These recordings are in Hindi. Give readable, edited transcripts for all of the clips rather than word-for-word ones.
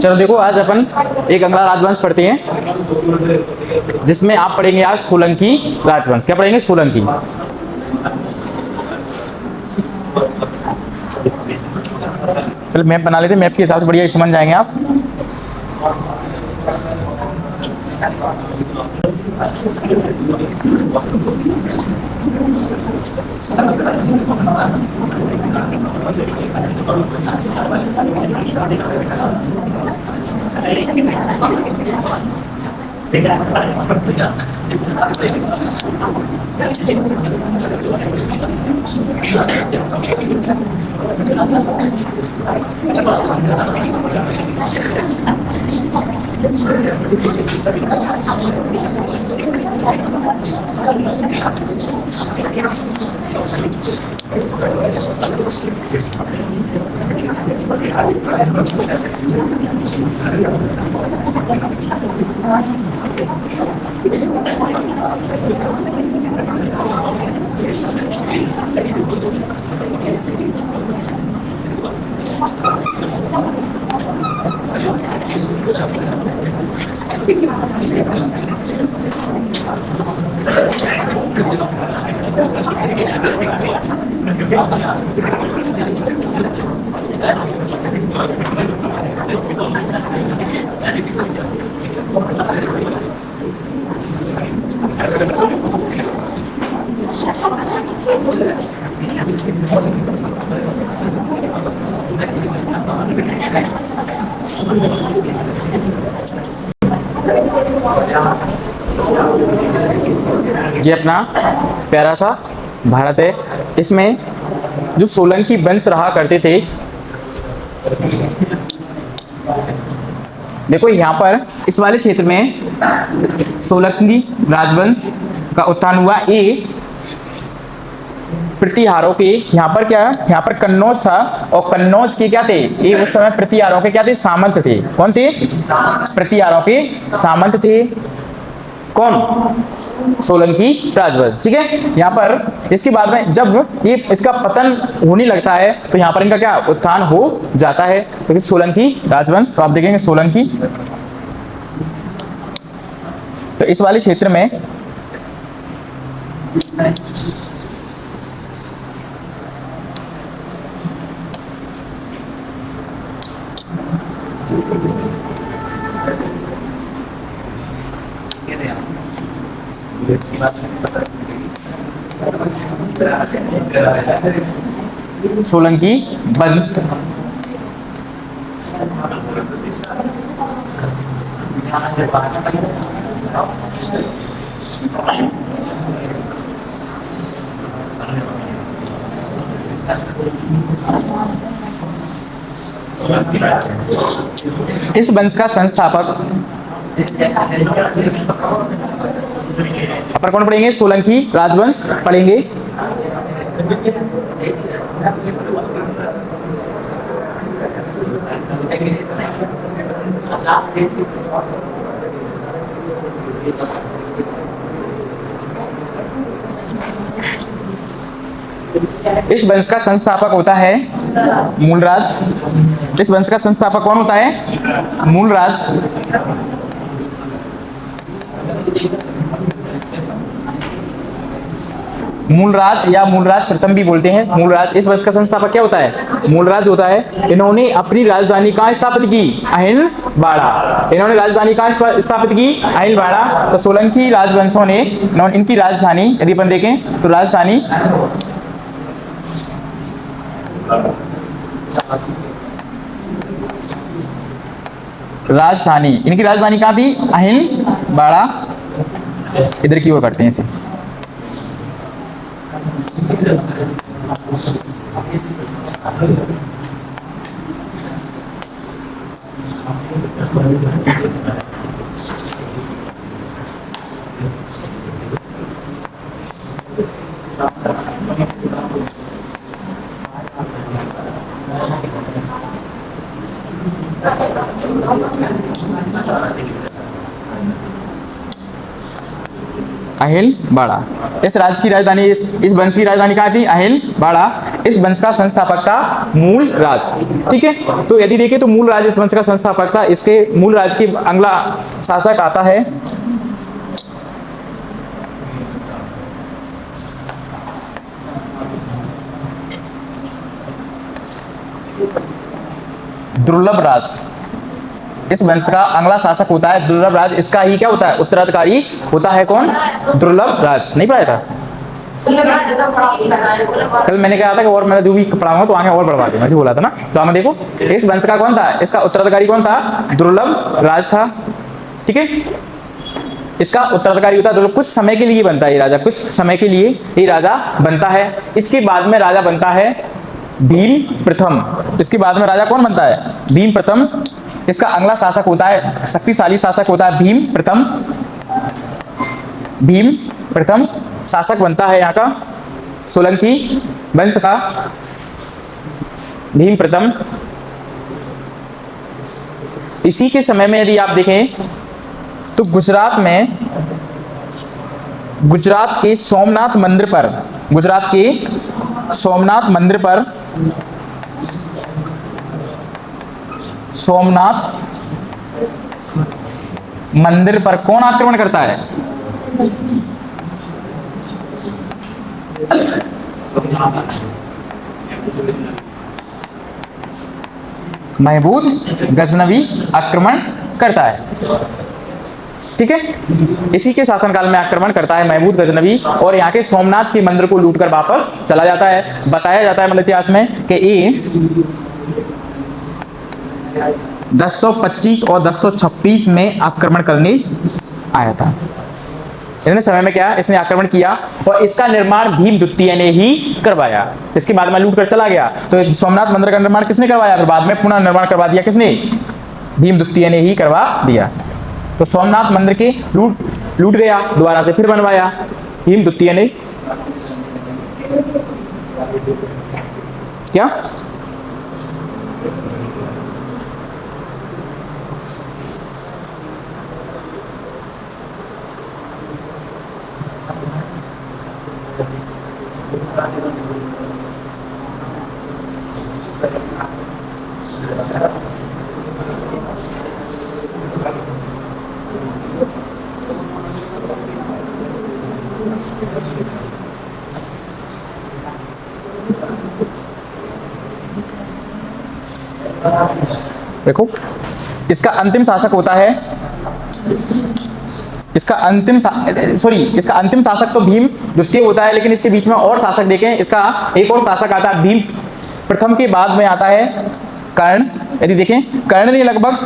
चलो देखो, आज अपन एक अगला राजवंश पढ़ते हैं, जिसमें आप पढ़ेंगे आज सोलंकी राजवंश। क्या पढ़ेंगे? सोलंकी। पहले मैप बना लेते हैं, मैप के हिसाब से बढ़िया समझ जाएंगे आप। ये अपना प्यारा सा भारत है। इसमें जो सोलंकी वंश रहा करते थे, देखो यहाँ पर इस वाले क्षेत्र में सोलंकी राजवंश का उत्थान हुआ। ये प्रतिहारों के यहाँ पर क्या, यहाँ पर कन्नौज था, और कन्नौज के क्या थे, ये उस समय प्रतिहारों के क्या थे, सामंत थे। कौन थे? प्रतिहारों के सामंत थे। कौन? सोलंकी राजवंश। ठीक है। यहाँ पर इसके बाद में जब ये इसका पतन होने लगता है, तो यहाँ पर इनका क्या उत्थान हो जाता है, तो सोलंकी राजवंश। तो आप देखेंगे सोलंकी, तो इस वाले क्षेत्र में सोलंकी वंश इस वंश का संस्थापक अपन कौन पढ़ेंगे? सोलंकी राजवंश पढ़ेंगे। इस वंश का संस्थापक होता है मूलराज। इस वंश का संस्थापक कौन होता है? मूलराज। मूलराज या मूलराज प्रथम भी बोलते हैं। मूलराज इस वंश का संस्थापक क्या होता है? मूलराज होता है। इन्होंने अपनी राजधानी कहाँ स्थापित की? अहिलवाड़ा। इन्होंने राजधानी कहाँ स्थापित की? अहिलवाड़ा। तो सोलंकी राजवंशों ने इनकी राजधानी, यदि अपन देखें तो राजधानी इनकी राजधानी कहाँ थी? अहिलवाड़ा। इधर की ओर करते हैं इसे। अहिलबाड़ा। इस राज्य की राजधानी, इस वंश की राजधानी कहाँ थी? अहिलबाड़ा। इस वंश का संस्थापक था मूलराज। ठीक है, तो यदि देखें तो मूलराज इस वंश का संस्थापक था। इसके मूलराज की अगला शासक आता है दुर्लभ राज। इस वंश का अगला शासक होता है दुर्लभ राज। इसका ही क्या होता है? उत्तराधिकारी होता है कौन? दुर्लभ राज। नहीं पढ़ाया था कल? मैंने कहा था कि और मैं जो भी पढ़ाऊंगा तो आगे और बढ़वा दूंगा, ऐसे बोला था ना। तो हमें देखो इस वंश का कौन था? इसका उत्तराधिकारी कौन था? दुर्लभ राज था। ठीक है, इसका उत्तराधिकारी होता है, कुछ समय के लिए बनता है ये राजा, कुछ समय के लिए ये राजा बनता है। इसके बाद में राजा बनता है भीम प्रथम। इसके बाद में राजा कौन बनता है? भीम प्रथम। इसका अगला शासक होता है, शक्तिशाली शासक होता है भीम प्रथम। भीम प्रथम शासक बनता है यहाँ का सोलंकी वंश का भीम प्रथम। इसी के समय में यदि आप देखें तो गुजरात में, गुजरात के सोमनाथ मंदिर पर, गुजरात के सोमनाथ मंदिर पर, सोमनाथ मंदिर पर कौन आक्रमण करता है? महमूद गजनवी आक्रमण करता है। ठीक है, इसी के शासनकाल में आक्रमण करता है महमूद गजनवी और यहाँ के सोमनाथ के मंदिर को लूटकर वापस चला जाता है। बताया जाता है मतलब इतिहास में कि ये 1025 और 1026 में आक्रमण करने आया था। इतने समय में क्या इसने आक्रमण किया और इसका निर्माण भीम द्वितीय ने ही करवाया। इसके बाद में लूट कर चला गया। तो सोमनाथ मंदिर का निर्माण किसने करवाया? फिर बाद में पुनः निर्माण करवा दिया किसने? भीम द्वितीय ने ही करवा दिया। तो सोमनाथ मंदिर के लूट गया, दोबारा से फिर बनवाया भीम द्वितीय ने। क्या देखो इसका अंतिम शासक होता है, इसका अंतिम शासक तो भीम द्वितीय होता है, लेकिन इसके बीच में और शासक देखें। इसका एक और शासक आता है भीम प्रथम के बाद में आता है कर्ण। यदि देखें कर्ण ने लगभग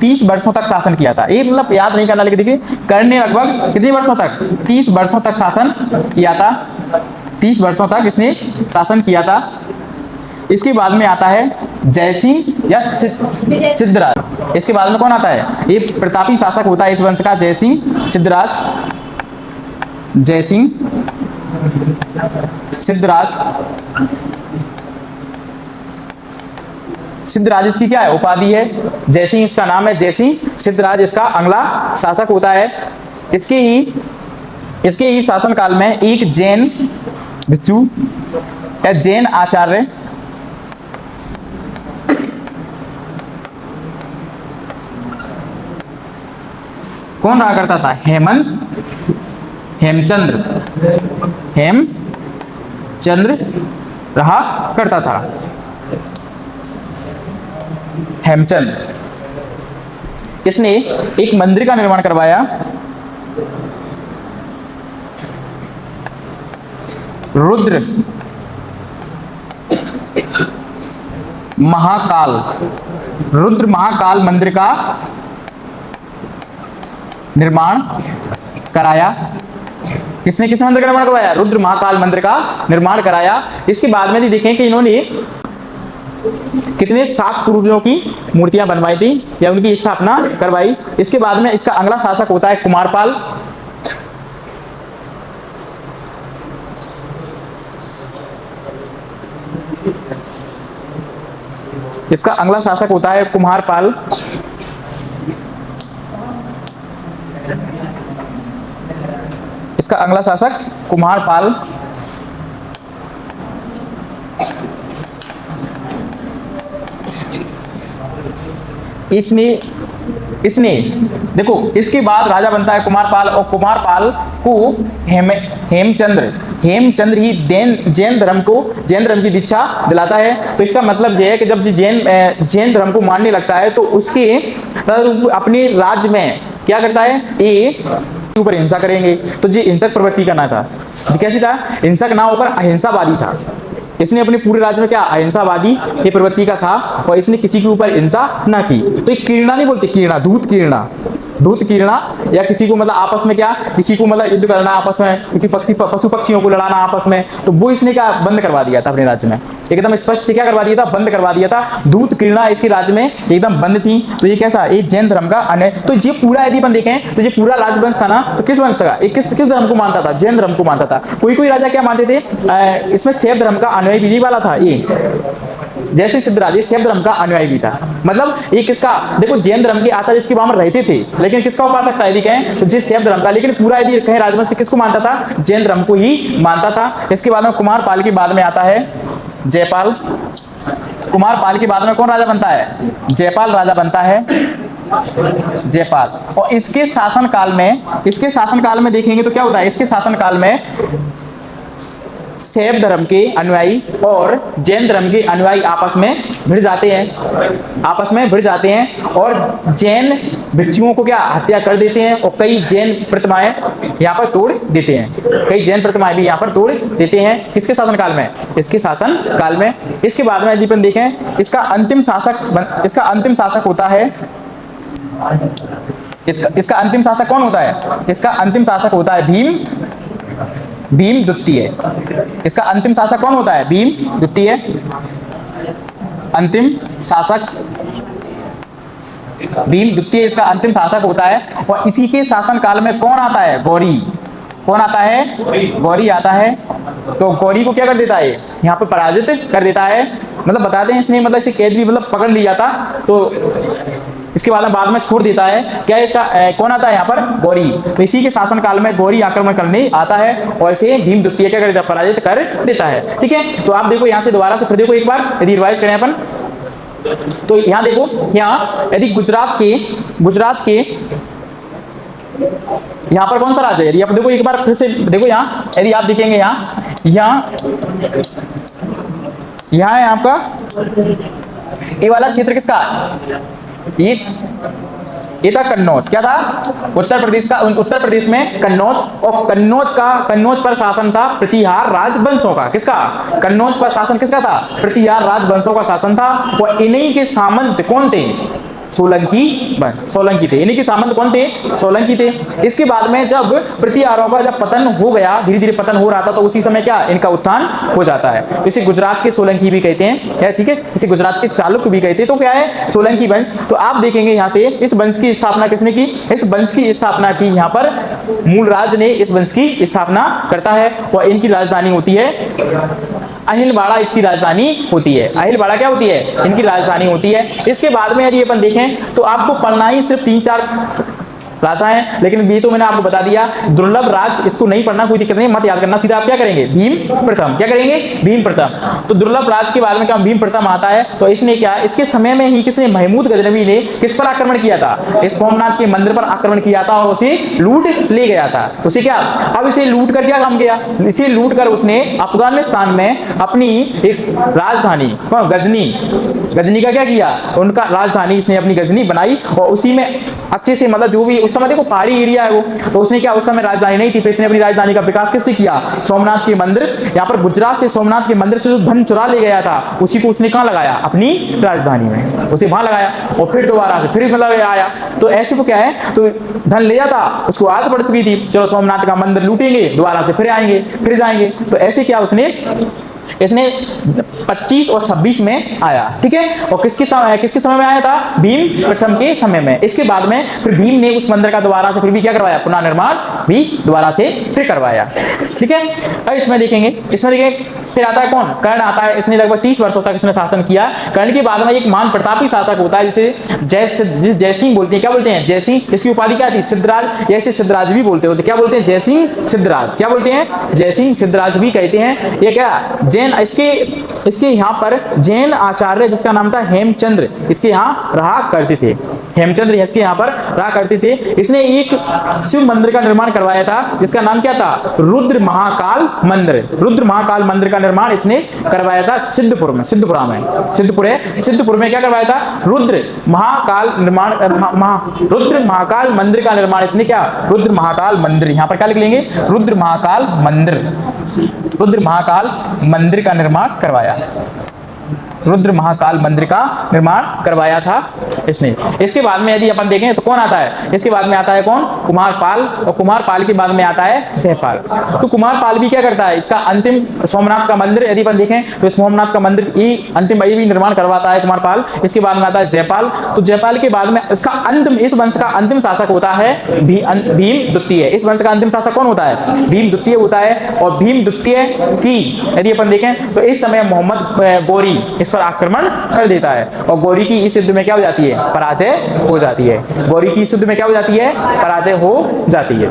30 वर्षों तक शासन किया था। ये मतलब याद नहीं करना, लेकिन देखिए कर्ण ने लगभग कितने वर्षों तक? 30 वर्षों तक शासन किया था। 30 वर्षों तक इसने शासन किया था। इसके बाद में आता है जयसिंह या सिद्धराज। इसके बाद में कौन आता है? ये प्रतापी शासक होता है इस वंश का, जयसिंह सिद्धराज। जयसिंह सिद्धराज। सिद्धराज इसकी क्या है? उपाधि है। जयसिंह इसका नाम है, जयसिंह सिद्धराज इसका अगला शासक होता है। इसके ही शासन काल में एक जैन भिक्षु या जैन आचार्य कौन रहा करता था? हेमचंद्र रहा करता था। हेमचंद्र इसने एक मंदिर का निर्माण करवाया, रुद्र महाकाल मंदिर का निर्माण कराया। किसने किस मंदिर का निर्माण करवाया? रुद्र महाकाल मंदिर का निर्माण कराया। इसके बाद में देखें कि इन्होंने कितने 7 पूर्वजों की मूर्तियां बनवाई थी या उनकी स्थापना करवाई। इसके बाद में इसका अगला शासक होता है कुमारपाल। इसका अगला शासक होता है कुमारपाल। इसका अगला शासक कुमारपाल। इसने देखो, इसके बाद राजा बनता है कुमारपाल, और कुमारपाल को हेमचंद्र ही जैन धर्म की दीक्षा दिलाता है। तो इसका मतलब यह है कि जब जैन धर्म को मानने लगता है तो उसके अपने राज्य में क्या करता है, ये ऊपर हिंसा करेंगे। तो ये हिंसक प्रवृत्ति का ना था, कैसी था, हिंसक ना होकर अहिंसावादी था। इसने अपने पूरे राज्य में क्या अहिंसावादी ये प्रवृत्ति का था, और इसने किसी के ऊपर हिंसा ना की। तो ये कीर्णा नहीं बोलते, कीर्णा, धूत कीर्णा, या किसी को मतलब आपस में क्या, किसी को मतलब युद्ध करना आपस में, किसी पशु पक्षियों को लड़ाना आपस में, तो वो इसने क्या बंद करवा दिया था अपने राज्य में, एकदम स्पष्ट से क्या करवा दिया था, बंद करवा दिया था। धूत कीर्णा इसके राज्य में एकदम बंद थी। तो ये कैसा, एक जैन धर्म का अन्य। तो ये पूरा यदि अपन देखें तो ये पूरा राजवंश था ना, तो किस वंश का, किस धर्म को मानता था, जैन धर्म को मानता था। कोई राजा क्या मानते थे, इसमें शैव धर्म का अनुयायी विधि वाला था ये, जैसे सिद्धराज शैव धर्म का अनुयायी भी था। मतलब ये किसका, देखो जैन धर्म के आचार्य इसके वहां रहते थे, लेकिन किसका उपासक था यदि कहें तो जिस शैव धर्म का, लेकिन पूरा यदि कहें राजवंश किसको मानता था, जैन धर्म को ही मानता था। इसके बाद में कुमारपाल के बाद में आता है जयपाल। कुमारपाल के बाद में कौन राजा बनता है, जयपाल राजा बनता है, जयपाल। और इसके शासन काल में देखेंगे तो क्या होता है, इसके शासन काल में शैव धर्म के अनुयायी और जैन धर्म के अनुयायी आपस में भिड़ जाते हैं, और जैन भिक्षुओं को क्या हत्या कर देते हैं, और कई जैन प्रतिमाएं यहाँ पर तोड़ देते हैं, भी यहाँ पर तोड़ देते हैं। किसके शासन काल में, इसके शासन काल में। इसके बाद में यदि अपन देखें, इसका अंतिम शासक होता है, इसका अंतिम शासक कौन होता है, इसका अंतिम शासक होता है भीम द्वितीय। इसका अंतिम शासक कौन होता है, भीम द्वितीय, अंतिम शासक भीम द्वितीय इसका अंतिम शासक होता है। और इसी के शासन काल में कौन आता है, गौरी। कौन आता है, गौरी आता है। तो गौरी को क्या कर देता है, यहाँ पर पराजित कर देता है। मतलब बताते हैं इसने, मतलब इसे कैद भी मतलब पकड़ लिया था, तो इसके बाद में छोड़ देता है। क्या इसका कौन आता है यहाँ पर, गौरी। तो इसी के शासन काल में गौरी आक्रमण करने आता है, और इसे भीम द्वितीय क्या कर देता है, पराजित कर देता है। ठीक है, तो आप देखो यहाँ से दोबारा से फिर देखो एक बार, यदि रिवाइज करें अपन, तो यहाँ देखो, यहाँ यदि गुजरात के यहाँ पर कौन सा राज्य है, यदि आप देखो एक बार फिर से देखो, यहाँ यदि आप देखेंगे, यहाँ है आपका ये वाला क्षेत्र किसका, ये था कन्नौज। क्या था, उत्तर प्रदेश में कन्नौज। और कन्नौज पर शासन था प्रतिहार राजवंशों का। किसका, कन्नौज पर शासन किसका था, प्रतिहार राजवंशों का शासन था। और इन्हीं के सामंत कौन थे, सोलंकी थे। इन्हीं के सामंत कौन थे, सोलंकी थे। इसके बाद में जब प्रतिहारों का जब पतन हो गया, धीरे धीरे पतन हो रहा था, तो उसी समय क्या इनका उत्थान हो जाता है। इसे गुजरात के सोलंकी भी कहते हैं, ठीक है, इसे गुजरात के चालुक्य भी कहते हैं। तो क्या है, सोलंकी वंश। तो आप देखेंगे यहाँ से इस वंश की स्थापना किसने की, इस वंश की स्थापना की यहाँ पर मूलराज ने इस वंश की स्थापना करता है। और इनकी राजधानी होती है अहिलवाड़ा, इसकी राजधानी होती है। अहिलवाड़ा क्या होती है, इनकी राजधानी होती है। इसके बाद में यदि अपन देखें तो आपको पढ़ना ही सिर्फ 3-4 राजा है, लेकिन ये तो मैंने आपको बता दिया। दुर्लभ राज इसको नहीं पढ़ना, कोई दिक्कत नहीं, मत याद करना, सीधा आप क्या करेंगे, भीम प्रथम। क्या करेंगे, भीम प्रथम। तो दुर्लभ राज के बाद में क्या भीम प्रथम आता है। तो इसने क्या, इसके समय में ही किसने, महमूद गजनवी ने किस पर आक्रमण किया था, इस सोमनाथ के मंदिर पर आक्रमण किया था, और उसे लूट ले गया था। उसे क्या, अब इसे लूट कर क्या काम किया, इसे लूट कर उसने अफगानिस्तान में अपनी एक राजधानी गजनी का क्या किया, उनका राजधानी इसने अपनी गजनी बनाई, और उसी में अच्छे से मतलब जो भी उस समय देखो पहाड़ी एरिया है वो, तो उसने क्या, उस समय राजधानी नहीं थी, फिर इसने अपनी राजधानी का विकास किससे किया, सोमनाथ के मंदिर। यहाँ पर गुजरात से सोमनाथ के मंदिर से जो धन चुरा ले गया था, उसी को उसने कहाँ लगाया, अपनी राजधानी में, उसे वहां लगाया, और फिर दोबारा से फिर मतलब आया। तो ऐसे को क्या है, तो धन ले जाता, उसको आदत पड़ चुकी थी, चलो सोमनाथ का मंदिर लूटेंगे, दोबारा से फिर आएंगे, फिर जाएंगे। तो ऐसे क्या उसने 25 और 26 में आया। ठीक है, और किसके समय में आया था, भीम प्रथम के समय में। इसके बाद में फिर भीम ने उस मंदिर का दोबारा से फिर भी क्या करवाया, पुनर्निर्माण भी दोबारा से फिर करवाया। ठीक है, अब इसमें देखेंगे फिर आता है कौन, कर्ण आता है, इसने लगभग 30 वर्षों तक इसने शासन किया। कर्ण के बाद में एक महान प्रतापी शासक होता है जिसे जयसिंह बोलते हैं। क्या बोलते हैं, जयसिंह। इसकी उपाधि क्या थी, सिद्धराज, या इसे सिद्धराज भी बोलते हो, तो क्या बोलते हैं, जयसिंह सिद्धराज। क्या बोलते हैं, जयसिंह सिद्धराज भी कहते हैं। ये क्या जैन, इसके यहाँ पर जैन आचार्य जिसका नाम था हेमचंद्र, इसके यहाँ रहा करते थे। हेमचंद्र इसके यहाँ पर रहा करते थे। इसने एक शिव मंदिर का निर्माण करवाया था जिसका नाम क्या था, रुद्र महाकाल मंदिर। रुद्र महाकाल मंदिर का निर्माण इसने करवाया था सिद्धपुर में, सिद्धपुर में क्या करवाया था, रुद्र महाकाल निर्माण, रुद्र महाकाल मंदिर का निर्माण इसने क्या, रुद्र महाकाल मंदिर, यहाँ पर क्या लिख लेंगे, रुद्र महाकाल मंदिर, रुद्र महाकाल मंदिर का निर्माण करवाया, रुद्र महाकाल मंदिर का निर्माण करवाया था इसने। इसके बाद में यदि अपन देखें तो कौन आता है, इसके बाद में आता है कौन, कुमारपाल, और कुमारपाल के बाद में आता है जयपाल। तो कुमारपाल भी क्या करता है, इसका अंतिम सोमनाथ का मंदिर यदि अपन देखें तो सोमनाथ का मंदिर अंतिम भी निर्माण करवाता है कुमारपाल। इसके बाद में आता है जयपाल। तो जयपाल के बाद में इसका अंतिम, इस वंश का अंतिम शासक होता है भीम द्वितीय। इस वंश का अंतिम शासक कौन होता है, भीम द्वितीय होता है। और भीम द्वितीय की यदि अपन देखें तो इस समय मोहम्मद गौरी इस पर आक्रमण कर देता है, और गौरी की इस युद्ध में क्या हो जाती है, पराजय हो जाती है। गौरी की इस युद्ध में क्या हो जाती है, पराजय हो जाती है।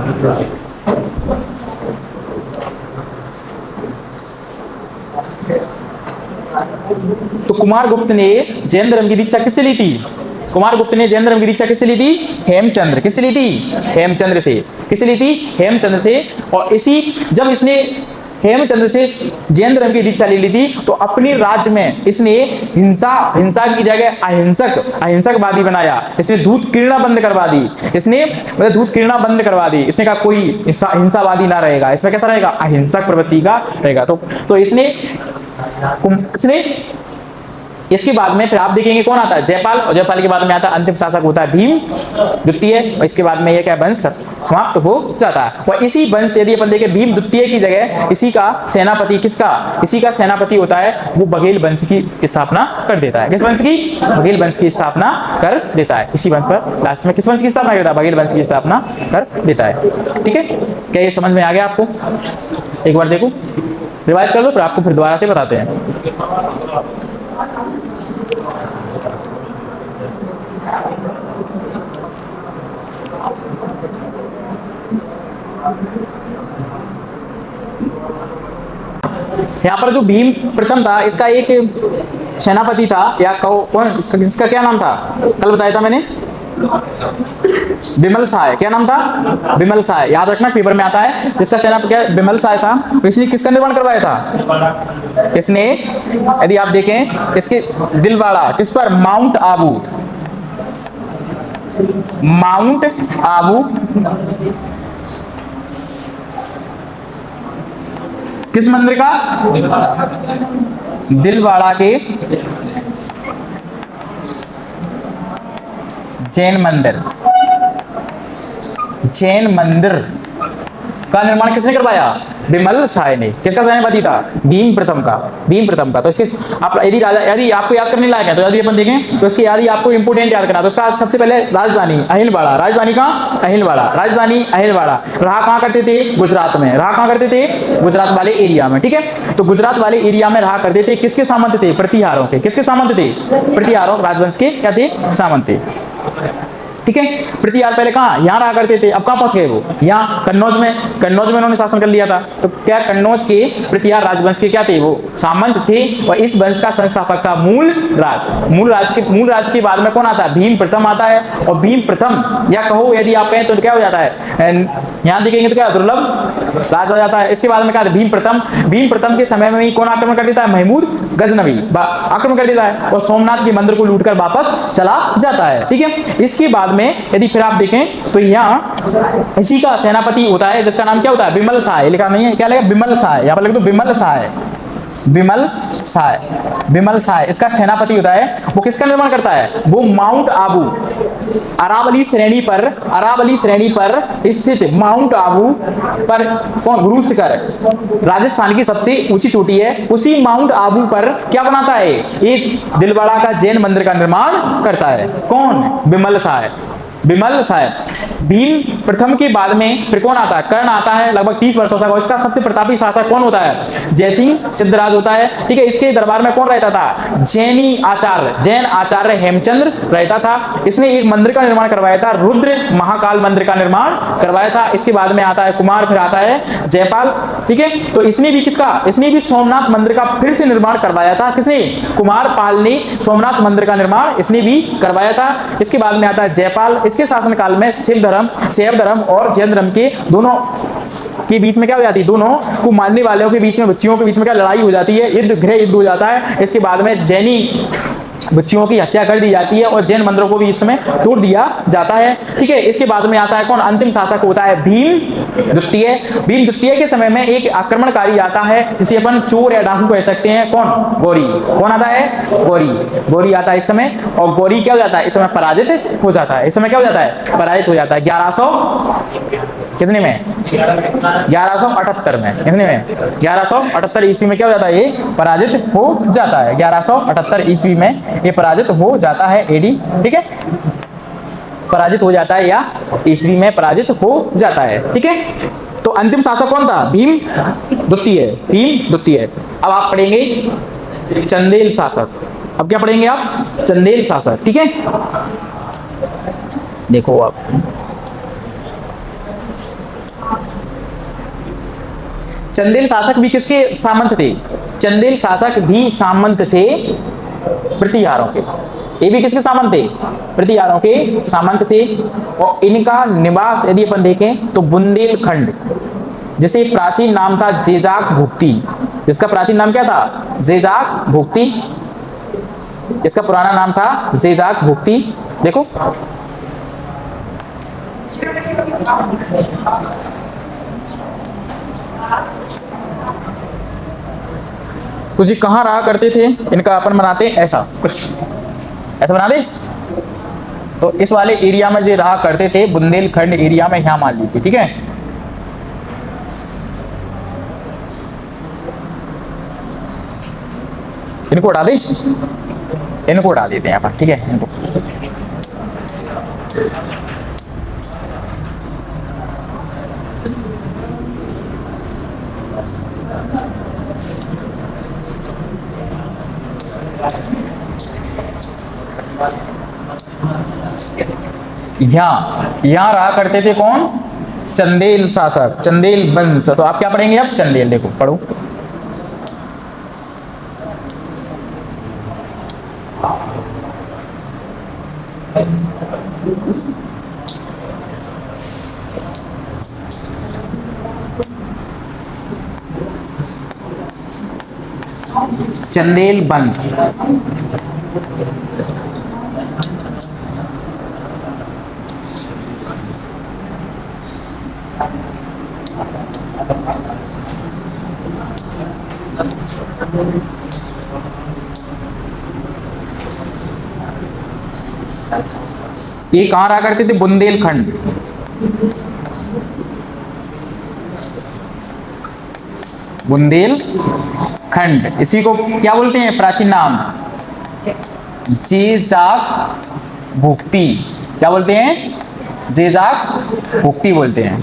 तो कुमारगुप्त ने जैन धर्म की दीक्षा किससे ली थी, कुमारगुप्त ने जैन धर्म की दीक्षा किससे ली थी, हेमचंद्र। किससे ली थी, हेमचंद्र से। किससे ली थी, हेमचंद्र से। और इसी जब इसने हेमचंद्र से जैन धर्म की दीक्षा ले ली थी तो अपने राज्य में इसने हिंसा की जगह अहिंसकवादी बनाया। इसने दूध किरणा बंद करवा दी, इसने मतलब दूध किरणा बंद करवा दी। इसने कहा कोई हिंसावादी ना रहेगा, इसमें कैसा रहेगा, अहिंसक प्रवृत्ति का रहेगा। तो इसने इसके बाद में फिर आप देखेंगे कौन आता है, जयपाल। और जयपाल के बाद में आता है अंतिम शासक होता है भीम द्वितीय। और इसके बाद में ये क्या वंश समाप्त हो जाता है। और इसी वंश यदि अपन देखें भीम द्वितीय की जगह इसी का सेनापति, किसका, इसी का सेनापति होता है, वो बघेल वंश की स्थापना कर देता है। किस वंश की, बघेल वंश की स्थापना कर देता है। इसी वंश पर लास्ट में किस वंश की स्थापना करता है, बघेल वंश की स्थापना कर देता है। ठीक है, क्या ये समझ में आ गया आपको, एक बार देखो रिवाइज कर लो, फिर आपको फिर दोबारा से बताते हैं। यहाँ पर जो भीम प्रथम था इसका एक सेनापति था, या कौन इसका क्या नाम था, कल बताया था मैंने, बिमल साय। क्या नाम था, बिमल साय। याद रखना पेपर में आता है। जिसका सेनापति क्या बिमल साय था। तो इसने किसका निर्माण करवाया था, इसने यदि आप देखें इसके दिलवाड़ा किस पर, माउंट आबू, माउंट आबू किस मंदिर का, दिलवाड़ा के जैन मंदिर, जैन मंदिर का निर्माण किसने करवाया, बिमल साय ने। किसका सेनापति था, भीम प्रथम का, भीम प्रथम का। तो इसके आप यदि आपको याद करने लायक है तो यदि अपन देखें तो इसकी यदि आपको इंपोर्टेंट याद करना तो इसका सबसे पहले राजधानी अहिलवाड़ा, राजधानी कहाँ, अहिलवाड़ा, राजधानी अहिलवाड़ा। रहा कहाँ करते थे, गुजरात में। रहा कहाँ करते थे, गुजरात वाले एरिया में। ठीक है, तो गुजरात वाले एरिया में रहा करते थे। किसके सामंत थे, प्रतिहारों के। किसके सामंत थे, प्रतिहारों राजवंश के क्या थे, सामंत थे। ठीक है, प्रतिहार पहले कहाँ, यहाँ रहा करते थे। अब कहाँ पहुंच गए वो, यहाँ कन्नौज में। कन्नौज में उन्होंने शासन कर लिया था। तो क्या कन्नौज के प्रतिहार राजवंश के क्या थे, वो सामंत थे। और इस वंश का संस्थापक था मूल राज के बाद में कौन आता है, भीम प्रथम आता है। और भीम प्रथम या कहो यदि आप कहें तो क्या हो जाता है, यहाँ देखेंगे तो क्या दुर्लभ राज आ जाता है। इसके बाद में क्या, भीम प्रथम के समय में ही कौन आक्रमण कर देता है, महमूद गजनवी आक्रमण कर देता है और सोमनाथ के मंदिर को लूटकर वापस चला जाता है। ठीक है, इसके बाद में यदि फिर आप देखें तो यहाँ इसी का सेनापति होता है जिसका नाम क्या होता है, बिमल साय। लिखा नहीं है, क्या लिखा, बिमल साय। यहाँ पर लिख दो बिमल साय, बिमल साय, बिमल साय इसका सेनापति होता है। वो किसका निर्माण करता है, वो माउंट आबू, अरावली श्रेणी पर स्थित माउंट आबू पर कौन, गुरु शिखर राजस्थान की सबसे ऊंची चोटी है। उसी माउंट आबू पर क्या बनाता है, एक दिलवाड़ा का जैन मंदिर का निर्माण करता है। कौन, बिमल साय। बिमल साय भीम प्रथम के बाद में फिर कौन आता है? कर्ण आता है, लगभग 30 वर्षों तक। और इसका सबसे प्रतापी शासक कौन होता है? जयसिंह सिद्धराज होता है। ठीक है, इसके दरबार में कौन रहता था? जैनी आचार्य, जैन आचार्य हेमचंद्र रहता था। इसने एक मंदिर का निर्माण करवाया था, रुद्र महाकाल मंदिर का निर्माण करवाया था। इसके बाद में आता है कुमार, फिर आता है जयपाल। ठीक है, तो इसने भी इसने भी सोमनाथ मंदिर का फिर से निर्माण करवाया था। किसने? कुमार पाल ने सोमनाथ मंदिर का निर्माण इसने भी करवाया था। इसके बाद में आता है जयपाल। इसके शासनकाल में शैव धर्म और जैन धर्म के दोनों के बीच में क्या हो जाती है? दोनों को मानने वालों के बीच में, बच्चियों के बीच में क्या लड़ाई हो जाती है? युद्ध, गृह युद्ध हो जाता है। इसके बाद में जैनी बच्चियों की हत्या कर दी जाती है और जैन मंदिरों को भी इस समय तोड़ दिया जाता है। ठीक है, इसके बाद में आता है कौन? अंतिम शासक होता है भीम द्वितीय। भीम द्वितीय के समय में एक आक्रमणकारी आता है, जिसे अपन चोर या डाकू कह सकते हैं। कौन? गौरी। कौन आता है? गौरी आता है इस समय। और गौरी क्या हो जाता है? इस समय पराजित हो जाता है। इस समय क्या हो जाता है? पराजित हो जाता है। 1100 कितने में? 1178 में। कितने में? 1178 ईस्वी में क्या हो जाता है? ये पराजित हो जाता है। 1178 ईस्वी में ये पराजित हो जाता है, एडी। ठीक है, पराजित हो जाता है या ईस्वी में पराजित हो जाता है। ठीक है, तो अंतिम शासक कौन था? भीम द्वितीय। भीम द्वितीय। अब आप पढ़ेंगे चंदेल शासक। अब क्या पढ़ेंगे आप? चंदेल शासक। ठीक है, देखो आप चंदेल शासक भी किसके सामंत थे? चंदेल शासक भी सामंत थे प्रतिहारों के। ये भी किसके सामंत थे? प्रतिहारों के सामंत थे। और इनका निवास यदि अपन देखें तो बुंदेलखंड, जिसे प्राचीन नाम था जेजाक भुक्ति। जिसका प्राचीन नाम क्या था? जेजाक भुक्ति। इसका पुराना नाम था जेजाक भुक्ति। देखो कुछ कहाँ रहा करते थे, इनका अपन बनाते ऐसा कुछ, ऐसा बना दे। तो इस वाले एरिया में जो रहा करते थे, बुंदेलखंड एरिया में, यहाँ मान लीजिए। ठीक है, इनको उड़ा दे, इनको उड़ा देते हैं अपन। ठीक है, इनको यहाँ रहा करते थे कौन? चंदेल शासक, चंदेल वंश। तो आप क्या पढ़ेंगे अब? चंदेल। देखो पढ़ो। चंदेल वंश। ये कहां रहा करते थे? बुंदेलखंड। बुंदेलखंड। इसी को क्या बोलते हैं प्राचीन नाम? जेजाक भुक्ति। क्या बोलते हैं? जेजाक भुक्ति बोलते हैं।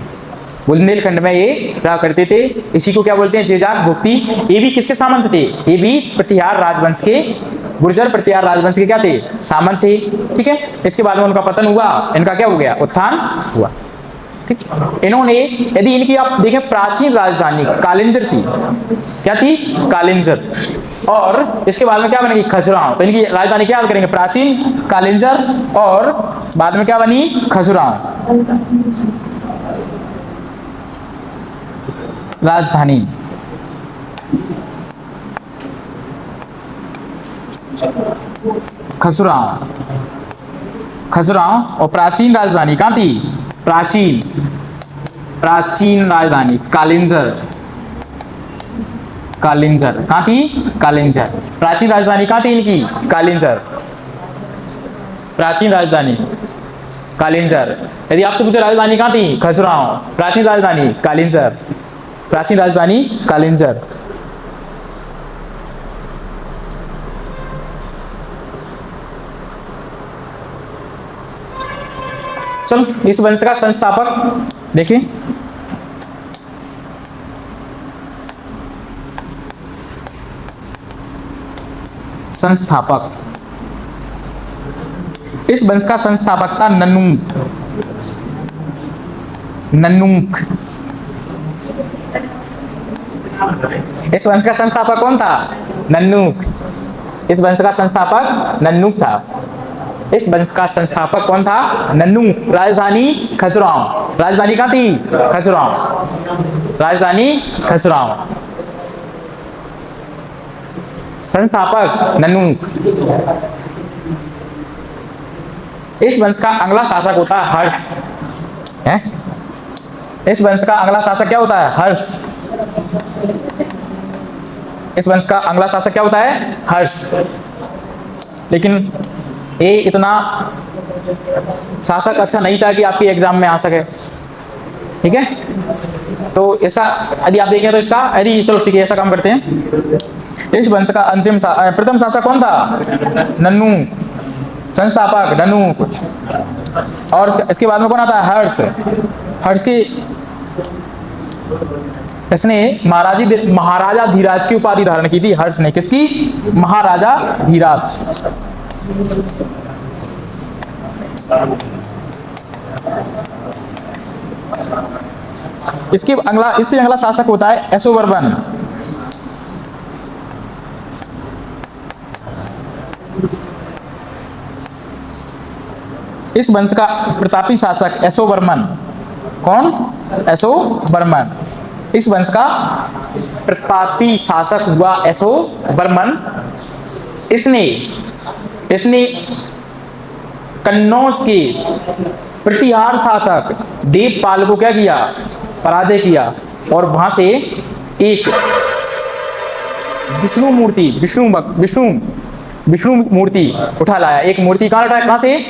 बुंदेलखंड में ये रहा करते थे। इसी को क्या बोलते हैं? जेजाक भुक्ति। ये भी किसके सामंत थे? ये भी प्रतिहार राजवंश के, गुर्जर प्रतिहार राजवंश के क्या थे? सामंत थे। ठीक है, इसके बाद में उनका पतन हुआ, इनका क्या हो गया? उत्थान हुआ। ठीक, इन्होंने, यदि इनकी आप देखें, प्राचीन राजधानी कालिंजर थी। क्या थी? कालिंजर। और इसके बाद में क्या बनेगी? खजुराहो। तो इनकी राजधानी क्या याद करेंगे? प्राचीन कालिंजर, और बाद में क्या बनी? खजुराहो राजधानी। खजुराहो, खजुराहो। और प्राचीन राजधानी कहाँ थी? प्राचीन राजधानी कालिंजर। कालिंजर कहाँ थी? कालिंजर। प्राचीन राजधानी कहाँ थी इनकी? कालिंजर। प्राचीन राजधानी कालिंजर। यदि आपसे पूछे राजधानी कहाँ थी? खजुराहो। प्राचीन राजधानी कालिंजर। प्राचीन राजधानी कालिंजर। चलो इस वंश का संस्थापक देखिए, संस्थापक, इस वंश का संस्थापक था ननुंक। ननुंक, इस वंश का संस्थापक कौन था? ननुंक। इस वंश का संस्थापक ननुंक था। इस वंश का संस्थापक कौन था? ननुंक। राजधानी खजुराहो। राजधानी कहाँ थी? खजुराहो। राजधानी खजुराहो। संस्थापक ननुंक। इस वंश का अगला शासक होता है हर्ष। है? इस वंश का अगला शासक क्या होता है? हर्ष। इस वंश का अगला शासक क्या होता है? हर्ष। लेकिन ये इतना शासक अच्छा नहीं था कि आपके एग्जाम में आ सके। ठीक है, तो इसका यदि आप देखें तो इसका यदि चलो ठीक है ऐसा काम करते हैं, इस वंश का प्रथम शासक कौन था? ननुंक। संस्थापक ननुंक। और इसके बाद में कौन आता है? हर्ष। हर्ष की इसने महाराजा धीराज की उपाधि धारण की थी। हर्ष ने किसकी? महाराजा धीराज। इससे अगला शासक होता है यशोवर्मन। इस वंश का प्रतापी शासक यशोवर्मन। कौन? यशोवर्मन। इस वंश का प्रतापी शासक हुआ यशोवर्मन। इसने कन्नौज के प्रतिहार शासक देवपाल को क्या किया? पराजय किया। और वहां से एक विष्णु मूर्ति उठा लाया। एक मूर्ति कहां से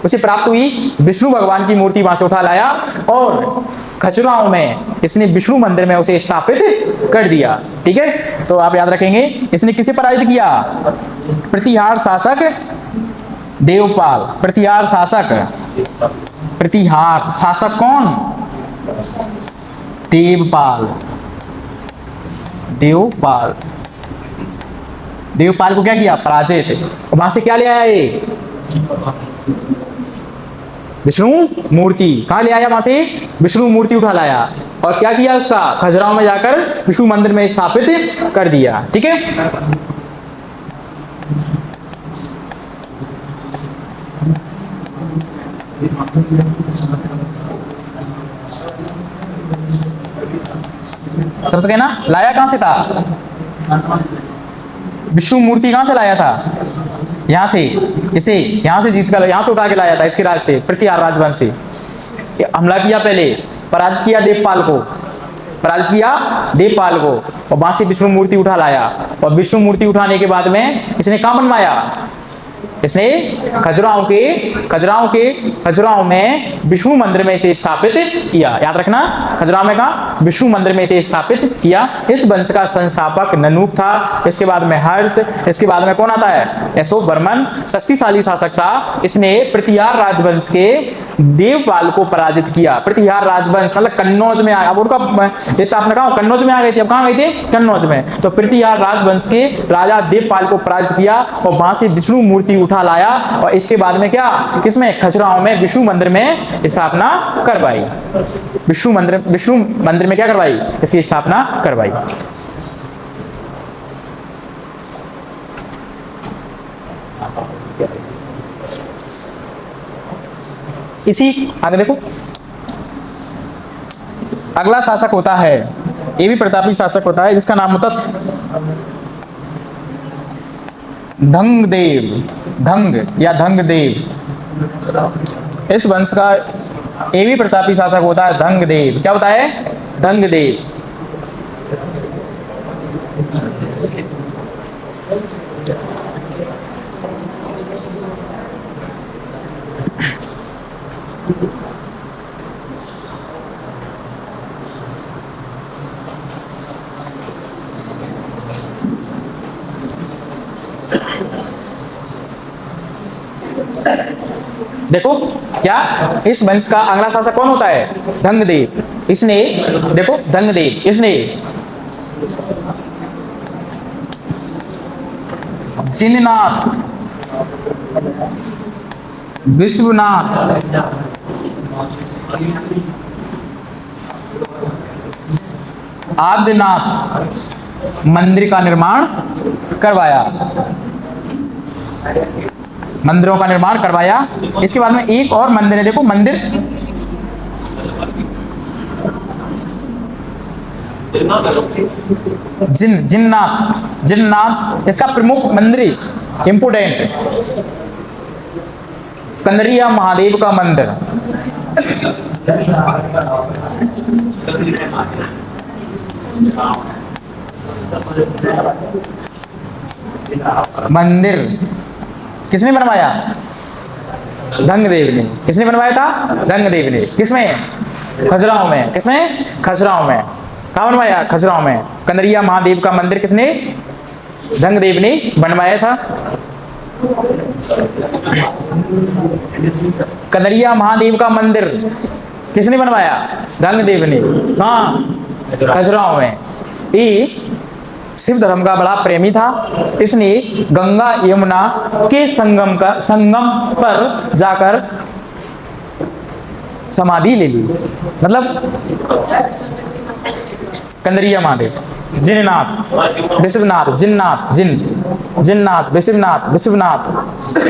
उसे प्राप्त हुई? विष्णु भगवान की मूर्ति वहां से उठा लाया और खजुराहो में इसने विष्णु मंदिर में उसे स्थापित कर दिया। ठीक है, तो आप याद रखेंगे इसने किसे पराजित किया? प्रतिहार शासक देवपाल। प्रतिहार शासक कौन? देवपाल। देवपाल को क्या किया? पराजित। वहां से क्या ले आया? ये विष्णु मूर्ति। कहां ले आया? वहां से विष्णु मूर्ति उठा लाया और क्या किया? उसका खजुराहो में जाकर विष्णु मंदिर में स्थापित कर दिया। ठीक है, समझ गए ना? लाया कहां से था? विष्णु मूर्ति कहां से लाया था? यहां से, इसे यहां से जीत कर यहां से उठा के लाया था, इसके राज से, प्रतिहार राजवंश से। हमला किया, पहले पराजित किया देवपाल को और वहां से विष्णु मूर्ति उठा लाया। और विष्णु मूर्ति उठाने के बाद में इसने कहां बनवाया? इसने खजुराहो में विष्णु मंदिर में इसे स्थापित किया। याद रखना, खजुराहो में कहा? विष्णु मंदिर में इसे स्थापित किया। इस वंश का संस्थापक ननुंक था। इसके बाद में हर्ष। इसके बाद में कौन आता है? यशोवर्मन। शक्तिशाली शासक था। इसने प्रतिहार राजवंश के देवपाल को पराजित किया। प्रतिहार राजवंश मतलब कन्नौज में आया। अब उनका स्थापना कहां? कन्नौज में आ गई थी। अब कहां गई थी? कन्नौज में। तो प्रतिहार राजवंश के राजा देवपाल को पराजित किया और वहां से विष्णु मूर्ति उठा लाया और इसके बाद में क्या? किसमें? खजुराहो में विष्णु मंदिर में स्थापना करवाई। विष्णु मंदिर में क्या करवाई? इसकी स्थापना करवाई। इसी आगे देखो, अगला शासक होता है, ये भी प्रतापी शासक होता है, जिसका नाम होता धंगदेव। इस वंश का ये भी प्रतापी शासक होता है धंगदेव। क्या होता है? धंगदेव। देखो क्या, इस वंश का अगला शासक कौन होता है? धंगदेव। इसने, देखो धंगदेव, इसने जिननाथ, विश्वनाथ, आदिनाथ मंदिर का निर्माण करवाया, मंदिरों का निर्माण करवाया। इसके बाद में एक और मंदिर है, देखो मंदिर जिन्नाथ, जिन्नाथ इसका प्रमुख मंदिर, इंपोर्टेंट, कनरिया महादेव का मंदिर, मंदिर किसने बनवाया? धंगदेव ने। किसने बनवाया था? धंगदेव ने। किसमें? खजुराहो में। किसमें? खजुराहो में। कहाँ बनवाया? खजुराहो में। कनरिया महादेव का मंदिर किसने? धंगदेव ने बनवाया था। कनरिया महादेव का मंदिर किसने बनवाया? धंगदेव ने। कहाँ? खजुराहो में। ये शिव धर्म का बड़ा प्रेमी था। इसने गंगा यमुना के संगम पर जाकर समाधि ले ली। मतलब कनरिया महादेव, जिननाथ, विश्वनाथ, जिन्नाथ, विश्वनाथ,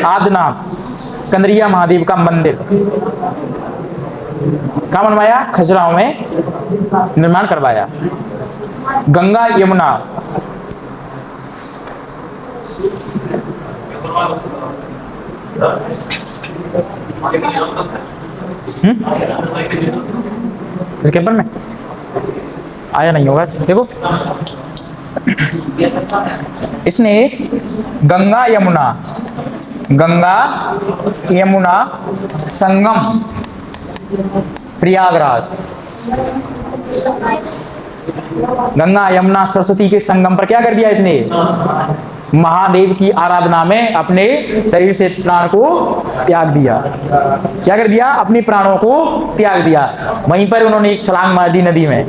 आदिनाथ, कनरिया महादेव का मंदिर कहाँ बनवाया? खजुराहो में निर्माण करवाया। गंगा यमुना, पेपर में आया नहीं होगा, देखो इसने गंगा यमुना संगम प्रयागराज, गंगा यमुना सरस्वती के संगम पर क्या कर दिया इसने? महादेव की आराधना में अपने शरीर से प्राण को त्याग दिया। क्या कर दिया? अपने प्राणों को त्याग दिया। वहीं पर उन्होंने एक छलांग मार दी नदी में,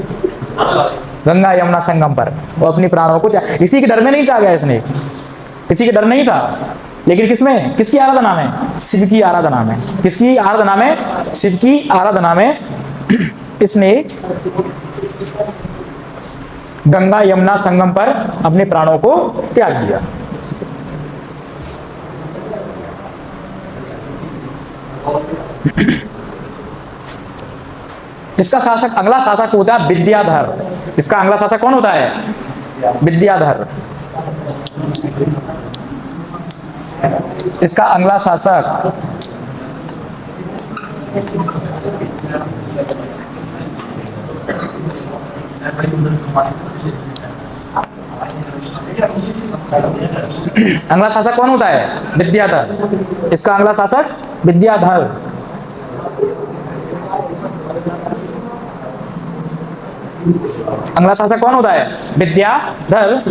गंगा यमुना संगम पर। वो अपने प्राणों को त्याग, किसी के डर में नहीं त्यागा इसने, किसी के डर नहीं था। लेकिन किसमें? किसकी आराधना में? शिव की आराधना में। किसकी आराधना में? शिव की आराधना में इसने गंगा यमुना संगम पर अपने प्राणों को त्याग दिया। इसका शासक, अगला शासक होता है विद्याधर। इसका अगला शासक कौन होता है? विद्याधर। इसका अगला शासक अगला शासक कौन होता है? विद्याधर। इसका अगला शासक विद्याधर। अगला शासक कौन होता है? विद्याधर।